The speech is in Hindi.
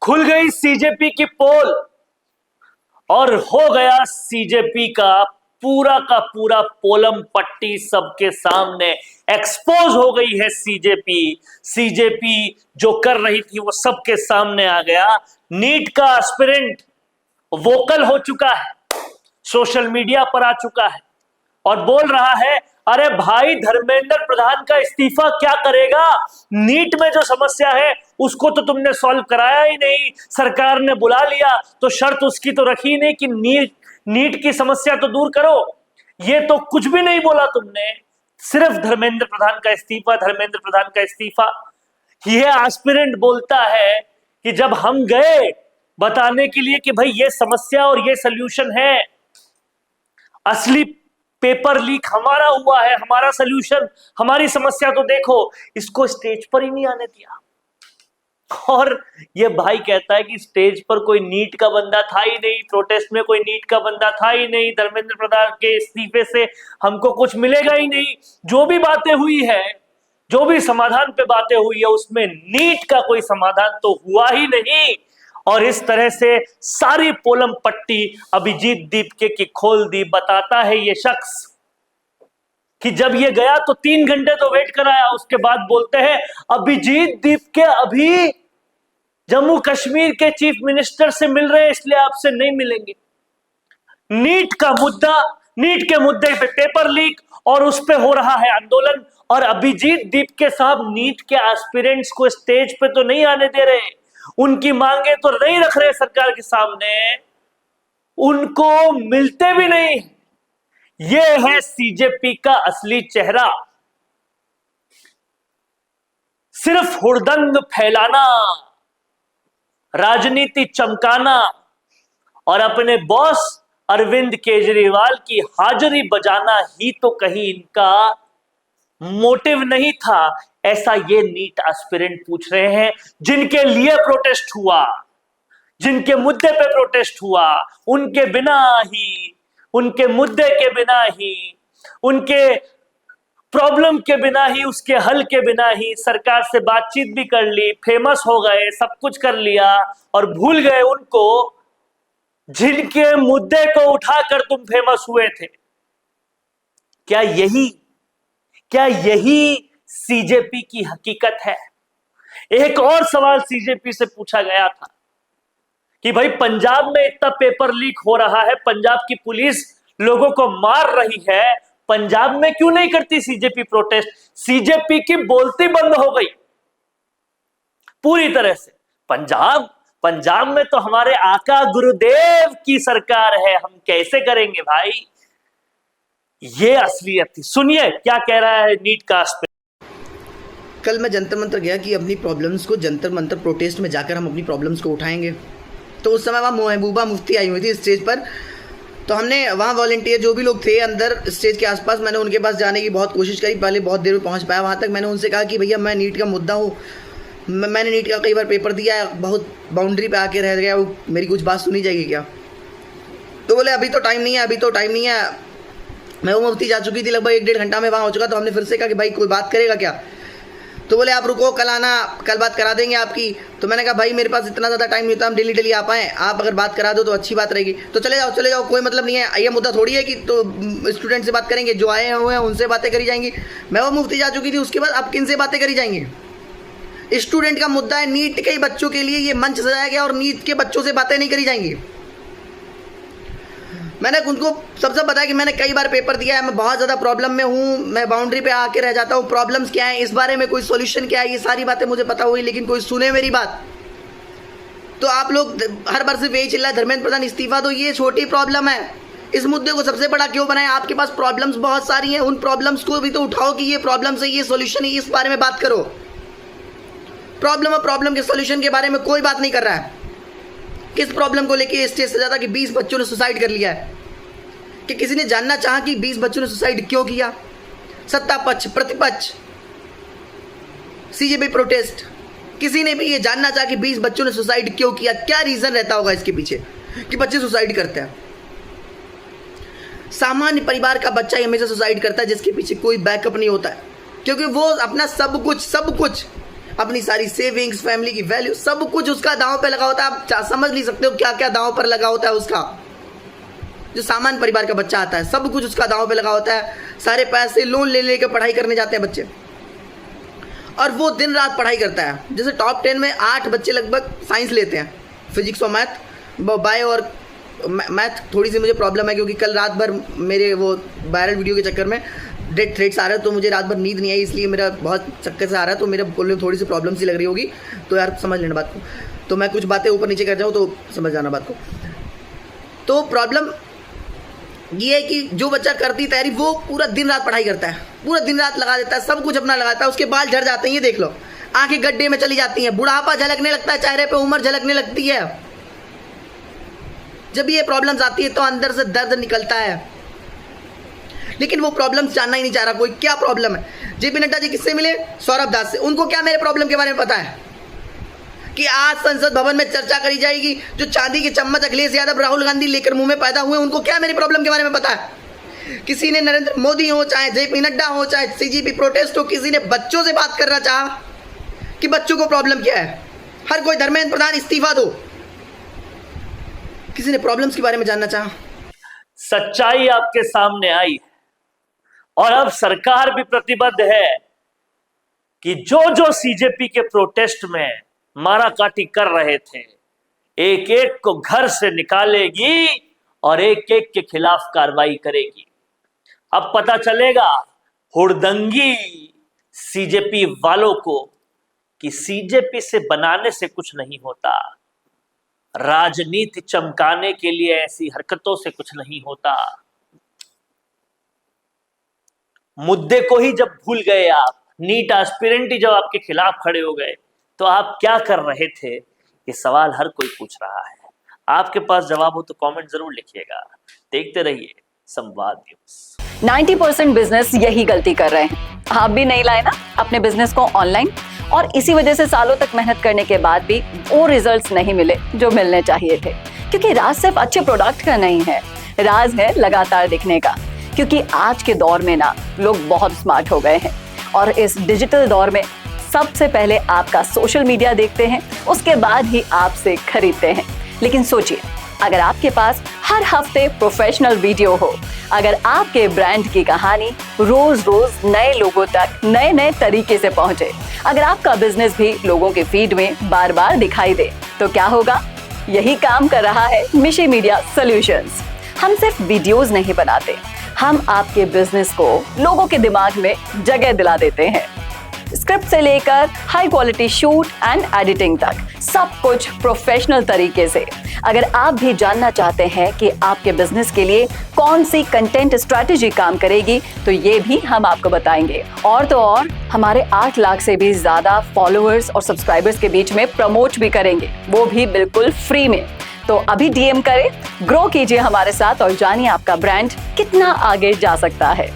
खुल गई सीजेपी की पोल और हो गया सीजेपी का पूरा पोलम पट्टी सबके सामने एक्सपोज हो गई है। सीजेपी जो कर रही थी वो सबके सामने आ गया। नीट का एस्पिरेंट वोकल हो चुका है, सोशल मीडिया पर आ चुका है और बोल रहा है, अरे भाई धर्मेंद्र प्रधान का इस्तीफा क्या करेगा? नीट में जो समस्या है उसको तो तुमने सॉल्व कराया ही नहीं। सरकार ने बुला लिया तो शर्त उसकी तो रखी नहीं कि नीट की समस्या तो दूर करो। ये तो कुछ भी नहीं बोला तुमने, सिर्फ धर्मेंद्र प्रधान का इस्तीफा, धर्मेंद्र प्रधान का इस्तीफा। यह एस्पिरेंट बोलता है कि जब हम गए बताने के लिए कि भाई ये समस्या और ये सल्यूशन है, असली पेपर लीक हमारा हुआ है, हमारा सल्यूशन, हमारी समस्या तो देखो, इसको स्टेज पर ही नहीं आने दिया। और ये भाई कहता है कि स्टेज पर कोई नीट का बंदा था ही नहीं, प्रोटेस्ट में कोई नीट का बंदा था ही नहीं, धर्मेंद्र प्रधान के इस्तीफे से हमको कुछ मिलेगा ही नहीं। जो भी बातें हुई है, जो भी समाधान पे बातें हुई है, उसमें नीट का कोई समाधान तो हुआ ही नहीं। और इस तरह से सारी पोलम पट्टी अभिजीत दीपके की खोल दी। बताता है ये शख्स कि जब ये गया तो 3 घंटे तो वेट कराया, उसके बाद बोलते हैं अभिजीत दीपके अभी जम्मू कश्मीर के चीफ मिनिस्टर से मिल रहे हैं, इसलिए आपसे नहीं मिलेंगे। नीट के मुद्दे पे पेपर लीक और उस पे हो रहा है आंदोलन, और अभिजीत दीपके साहब नीट के एस्पिरेंट्स को स्टेज पे तो नहीं आने दे रहे, उनकी मांगे तो नहीं रख रहे सरकार के सामने, उनको मिलते भी नहीं। यह है सीजेपी का असली चेहरा, सिर्फ हुड़दंग फैलाना, राजनीति चमकाना और अपने बॉस अरविंद केजरीवाल की हाजिरी बजाना ही तो कहीं इनका मोटिव नहीं था। ऐसा ये नीट एस्पिरेंट पूछ रहे हैं, जिनके लिए प्रोटेस्ट हुआ, जिनके मुद्दे पे प्रोटेस्ट हुआ, उनके बिना ही, उनके मुद्दे के बिना ही, उनके प्रॉब्लम के बिना ही, उसके हल के बिना ही सरकार से बातचीत भी कर ली, फेमस हो गए, सब कुछ कर लिया और भूल गए उनको जिनके मुद्दे को उठाकर तुम फेमस हुए थे। क्या यही सीजेपी की हकीकत है? एक और सवाल सीजेपी से पूछा गया था कि भाई पंजाब में इतना पेपर लीक हो रहा है, पंजाब की पुलिस लोगों को मार रही है, पंजाब में क्यों नहीं करती सीजेपी प्रोटेस्ट? सीजेपी की बोलती बंद हो गई पूरी तरह से। पंजाब में तो हमारे आका गुरुदेव की सरकार है, हम कैसे करेंगे भाई? ये असलियत थी। सुनिए क्या कह रहा है नीट का एस्पिरेंट। कल मैं जंतर मंतर गया कि अपनी प्रॉब्लम्स को जंतर मंतर प्रोटेस्ट में जाकर हम अपनी प्रॉब्लम्स को उठाएंगे। तो उस समय वहाँ महबूबा मुफ्ती आई हुई थी स्टेज पर, तो हमने वहाँ वॉलंटियर जो भी लोग थे अंदर स्टेज के आसपास, मैंने उनके पास जाने की बहुत कोशिश करी। पहले बहुत देर में पहुँच पाया वहाँ तक। मैंने उनसे कहा कि भैया मैं नीट का मुद्दा हूँ, मैंने नीट का कई बार पेपर दिया है, बहुत बाउंड्री पे आके रह गया, वो मेरी कुछ बात सुनी जाएगी क्या? तो बोले अभी तो टाइम नहीं है। मैं वो मुफ्ती जा चुकी थी, लगभग 1-1.5 घंटा में वहाँ हो चुका। तो हमने फिर से कहा कि भाई कोई बात करेगा क्या? तो बोले आप रुको, कल आना, कल बात करा देंगे आपकी। तो मैंने कहा भाई मेरे पास इतना ज़्यादा टाइम नहीं होता, हम डेली आ पाएँ, आप अगर बात करा दो तो अच्छी बात रहेगी। तो चले जाओ, कोई मतलब नहीं है। ये मुद्दा थोड़ी है कि तो स्टूडेंट से बात करेंगे, जो आए हुए हैं उनसे बातें करी जाएंगी। मैं वो मुफ्ती जा चुकी थी, उसके बाद अब किन से बातें करी जाएंगी? स्टूडेंट का मुद्दा है, नीट के बच्चों के लिए ये मंच सजाया गया और नीट के बच्चों से बातें नहीं करी जाएंगी। मैंने उनको सबसे बताया कि मैंने कई बार पेपर दिया है, मैं बहुत ज़्यादा प्रॉब्लम में हूँ, मैं बाउंड्री पे आके रह जाता हूँ, प्रॉब्लम्स क्या है, इस बारे में कोई सॉल्यूशन क्या है, ये सारी बातें मुझे पता हुई, लेकिन कोई सुने मेरी बात। तो आप लोग हर बार सिर्फ यही चिल्ला धर्मेंद्र प्रधान इस्तीफा दो, ये छोटी प्रॉब्लम है, इस मुद्दे को सबसे बड़ा क्यों बनाए? आपके पास प्रॉब्लम्स बहुत सारी हैं, उन प्रॉब्लम्स को भी तो उठाओ कि ये प्रॉब्लम्स है, ये सॉल्यूशन है, इस बारे में बात करो। प्रॉब्लम के सॉल्यूशन के बारे में कोई बात नहीं कर रहा है। किस प्रॉब्लम को लेके स्टेज से ज़्यादा कि 20 बच्चों ने सुसाइड कर लिया है? कि किसी ने जानना चाहा कि 20 बच्चों ने सुसाइड क्यों किया? सत्ता पक्ष, प्रतिपक्ष, सीजेपी प्रोटेस्ट, किसी ने भी ये जानना चाहा कि 20 बच्चों ने सुसाइड क्यों किया? क्या रीज़न रहता होगा इसके पीछे कि बच्चे सुसाइड करते हैं? सामान्य परिवार का बच्चा ही हमेशा सुसाइड करता है जिसके पीछे कोई बैकअप नहीं होता है, क्योंकि वो अपना सब कुछ अपनी सारी सेविंग्स, फैमिली की वैल्यू, सब कुछ उसका दांव पे लगा होता है। आप समझ नहीं सकते हो क्या क्या दांव पर लगा होता है उसका। जो सामान्य परिवार का बच्चा आता है, सब कुछ उसका दांव पे लगा होता है। सारे पैसे लोन ले लेकर पढ़ाई करने जाते हैं बच्चे, और वो दिन रात पढ़ाई करता है। जैसे टॉप 10 में 8 बच्चे लगभग साइंस लेते हैं, फिजिक्स और मैथ, बायो और मैथ थोड़ी सी मुझे प्रॉब्लम है, क्योंकि कल रात भर मेरे वो वायरल वीडियो के चक्कर में डेथ थ्रेट्स आ रहे हैं, तो मुझे रात भर नींद नहीं आई, इसलिए मेरा बहुत चक्कर से आ रहा है, तो मेरे बोलने में थोड़ी सी प्रॉब्लम सी लग रही होगी, तो यार समझ लेना बात को। तो मैं कुछ बातें ऊपर नीचे कर जाऊँ तो समझ जाना बात को। तो प्रॉब्लम ये है कि जो बच्चा करती तैयारी, वो पूरा दिन रात पढ़ाई करता है, पूरा दिन रात लगा देता है, सब कुछ अपना लगाता है, उसके बाल झड़ जाते हैं, ये देख लो, आंखें गड्ढे में चली जाती हैं, बुढ़ापा झलकने लगता है, चेहरे पे उम्र झलकने लगती है। जब ये प्रॉब्लम्स आती है तो अंदर से दर्द निकलता है, लेकिन वो प्रॉब्लम्स जानना ही नहीं चाह रहा कोई, क्या प्रॉब्लम है। जेपी नड्डा जी किससे मिले? सौरभ दास से। उनको क्या मेरे प्रॉब्लम के बारे में पता है कि आज संसद भवन में चर्चा करी जाएगी, जो चांदी के चम्मच अखिलेश यादव, राहुल गांधी लेकर मुंह में पैदा हुए, उनको क्या मेरी प्रॉब्लम के बारे में पता है? किसी ने नरेंद्र मोदी हो, चाहे जेपी नड्डा हो, चाहे सीजेपी प्रोटेस्ट हो, किसी ने बच्चों से बात करना चाहा कि बच्चों को प्रॉब्लम क्या है? हर कोई धर्मेंद्र प्रधान इस्तीफा दो, किसी ने प्रॉब्लम्स के बारे में जानना चाहा? सच्चाई आपके सामने आई और अब सरकार भी प्रतिबद्ध है कि जो जो सीजेपी के प्रोटेस्ट में मारा काटी कर रहे थे, एक एक को घर से निकालेगी और एक एक के खिलाफ कार्रवाई करेगी। अब पता चलेगा हुड़दंगी सीजेपी वालों को कि सीजेपी से बनाने से कुछ नहीं होता, राजनीति चमकाने के लिए ऐसी हरकतों से कुछ नहीं होता। मुद्दे को ही जब भूल गए आप, नीट एस्पिरेंट ही जब आपके खिलाफ खड़े हो गए, तो आप क्या कर रहे थे? ये सवाल हर कोई पूछ रहा है। आपके पास जवाब हो तो कमेंट जरूर लिखिएगा। देखते रहिए संवाद न्यूज। 90% बिजनेस यही गलती कर रहे हैं। आप भी नहीं लाए ना अपने बिजनेस को ऑनलाइन, और इसी वजह से सालों तक मेहनत करने के बाद भी वो रिजल्ट्स नहीं मिले जो मिलने चाहिए थे। क्योंकि राज सिर्फ अच्छे प्रोडक्ट का नहीं है, राज है लगातार दिखने का। क्योंकि आज के दौर में ना लोग बहुत स्मार्ट हो गए हैं, और इस डिजिटल दौर में सबसे पहले आपका सोशल मीडिया देखते हैं, उसके बाद ही आपसे खरीदते हैं। लेकिन सोचिए, अगर आपके पास हर हफ्ते प्रोफेशनल वीडियो हो, अगर आपके ब्रांड की कहानी रोज रोज नए लोगों तक नए नए तरीके से पहुंचे, अगर आपका बिजनेस भी लोगों के फीड में बार बार दिखाई दे, तो क्या होगा? यही काम कर रहा है मिशी मीडिया सॉल्यूशंस। हम सिर्फ वीडियोस नहीं बनाते, हम आपके बिजनेस को लोगों के दिमाग में जगह दिला देते हैं। स्क्रिप्ट से लेकर high quality shoot and editing तक, सब कुछ प्रोफेशनल तरीके से। अगर आप भी जानना चाहते हैं कि आपके बिजनेस के लिए कौन सी कंटेंट स्ट्रैटेजी काम करेगी, तो ये भी हम आपको बताएंगे। और तो और हमारे 8 लाख से भी ज्यादा फॉलोअर्स और सब्सक्राइबर्स के बीच में प्रमोट भी करेंगे, वो भी बिल्कुल फ्री में। तो अभी डीएम करें, ग्रो कीजिए हमारे साथ और जानिए आपका ब्रांड कितना आगे जा सकता है।